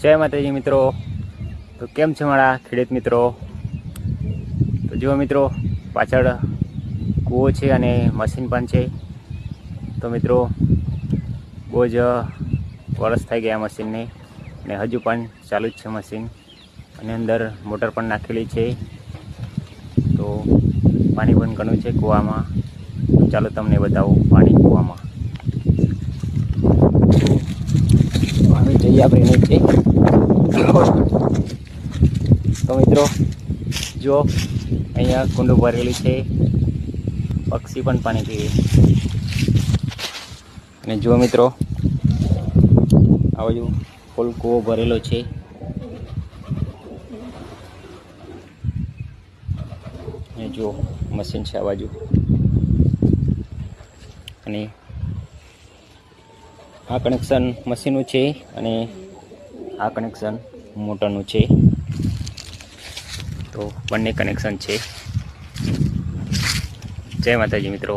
જય માતાજી મિત્રો। તો કેમ છે મારા ખેડૂત મિત્રો? તો જુઓ મિત્રો, પાછળ કૂવો છે અને મશીન પણ છે। તો મિત્રો બહુ જ વર્ષ થઈ ગયા મશીનને અને હજુ પણ ચાલુ જ છે મશીન, અને અંદર મોટર પણ નાખેલી છે। તો પાણી પણ ઘણું છે કૂવામાં। ચાલો તમને બતાવું પાણી કૂવામાં। હવે જઈએ આપણે નીચે। તો મિત્રો જો અહીંયા કુંડું ભરેલું છે, પક્ષી પણ પાણી પીવે। અને જો મિત્રો આ બાજુ ફૂલ કૂવો ભરેલો છે। અને જો મશીન છે આ બાજુ, અને આ કનેક્શન મશીનનું છે અને આ કનેક્શન મોટરનું છે। તો બંને કનેક્શન છે। જય માતાજી મિત્રો।